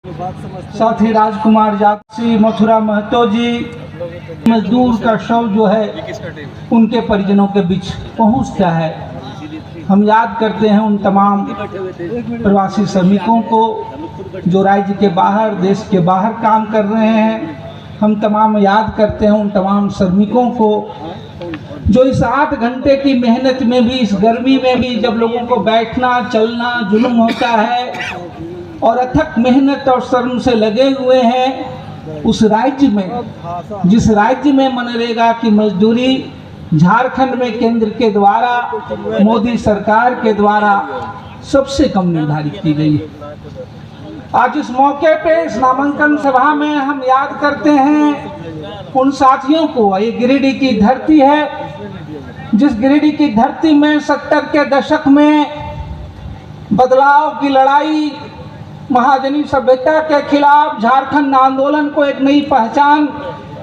साथी राजकुमार जागसी, मथुरा महतो जी, मजदूर का शव जो है उनके परिजनों के बीच पहुंचता है। हम याद करते हैं उन तमाम प्रवासी श्रमिकों को जो राज्य के बाहर, देश के बाहर काम कर रहे हैं। हम तमाम याद करते हैं उन तमाम श्रमिकों को जो इस 8 घंटे की मेहनत में भी, इस गर्मी में भी, जब लोगों को बैठना चलना जुल्म होता है और अथक मेहनत और श्रम से लगे हुए हैं, उस राज्य में, जिस राज्य में मनरेगा की मजदूरी झारखंड में केंद्र के द्वारा, मोदी सरकार के द्वारा सबसे कम निर्धारित की गई है। आज इस मौके पे इस नामांकन सभा में हम याद करते हैं उन साथियों को। ये गिरिडीह की धरती है, जिस गिरिडीह की धरती में 70 के दशक में बदलाव की लड़ाई, महाजनी सभ्यता के खिलाफ झारखंड आंदोलन को एक नई पहचान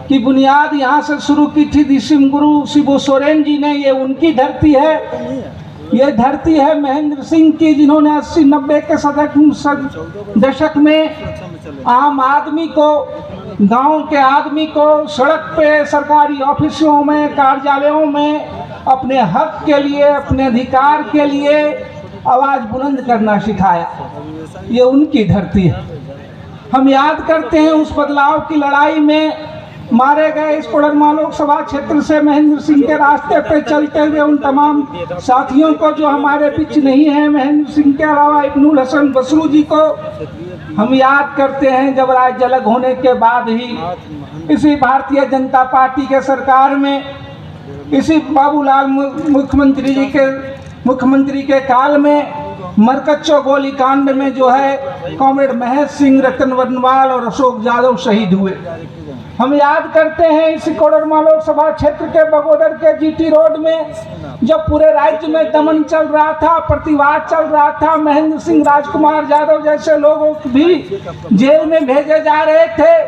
की बुनियाद यहाँ से शुरू की थी दिसिम गुरु शिबू सोरेन जी ने। ये उनकी धरती है। ये धरती है महेंद्र सिंह की, जिन्होंने 80-90 के दशक में आम आदमी को, गांव के आदमी को सड़क पे, सरकारी ऑफिसों में, कार्यालयों में अपने हक के लिए, अपने अधिकार के लिए आवाज़ बुलंद करना सिखाया। ये उनकी धरती है। हम याद करते हैं उस बदलाव की लड़ाई में मारे गए इस कोडरमा लोकसभा क्षेत्र से महेंद्र सिंह के रास्ते पे चलते हुए उन तमाम साथियों को जो हमारे बीच नहीं है, महेंद्र सिंह के अलावा इब्नुल हसन बसरू जी को हम याद करते हैं। जब राज्य अलग होने के बाद ही इसी भारतीय जनता पार्टी के सरकार में, इसी बाबूलाल मुख्यमंत्री के काल में मरकच्चो गोलीकांड में जो है कॉमरेड महेश सिंह, रतन वर्णवाल और अशोक यादव शहीद हुए। हम याद करते हैं इसी कोडरमा लोकसभा क्षेत्र के बगोदर के जीटी रोड में जब पूरे राज्य में दमन चल रहा था, प्रतिवाद चल रहा था, महेंद्र सिंह, राजकुमार यादव जैसे लोगों को भी जेल में भेजे जा रहे थे,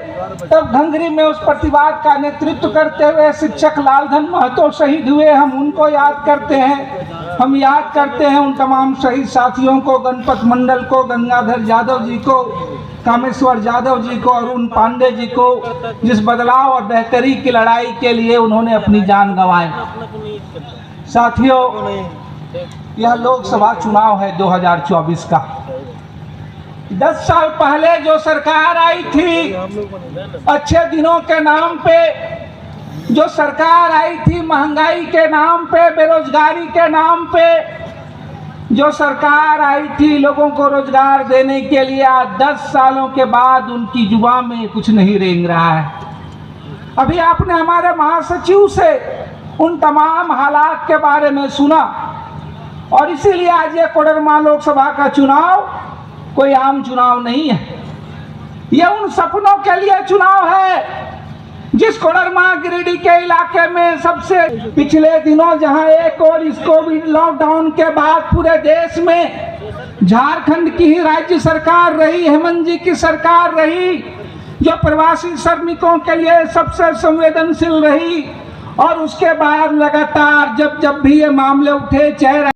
तब घंगरी में उस प्रतिवाद का नेतृत्व करते हुए शिक्षक लालधन महतो शहीद हुए। हम उनको याद करते हैं। हम याद करते हैं उन तमाम शहीद साथियों को, गणपत मंडल को, गंगाधर यादव जी को, कामेश्वर यादव जी को, अरुण पांडे जी को, जिस बदलाव और बेहतरी की लड़ाई के लिए उन्होंने अपनी जान गंवाई। साथियों, यह लोकसभा चुनाव है 2024 का। 10 साल पहले जो सरकार आई थी, अच्छे दिनों के नाम पे जो सरकार आई थी, महंगाई के नाम पे, बेरोजगारी के नाम पे जो सरकार आई थी लोगों को रोजगार देने के लिए, आज 10 सालों के बाद उनकी जुबान में कुछ नहीं रेंग रहा है। अभी आपने हमारे महासचिव से उन तमाम हालात के बारे में सुना और इसीलिए आज ये कोडरमा लोकसभा का चुनाव कोई आम चुनाव नहीं है। ये उन सपनों के लिए चुनाव है जिस कोडरमा गिरिडीह के इलाके में सबसे पिछले दिनों, जहां एक और इस कोविड लॉकडाउन के बाद पूरे देश में झारखंड की ही राज्य सरकार रही, हेमंत जी की सरकार रही, जो प्रवासी श्रमिकों के लिए सबसे संवेदनशील रही, और उसके बाद लगातार जब भी ये मामले उठे, चाहे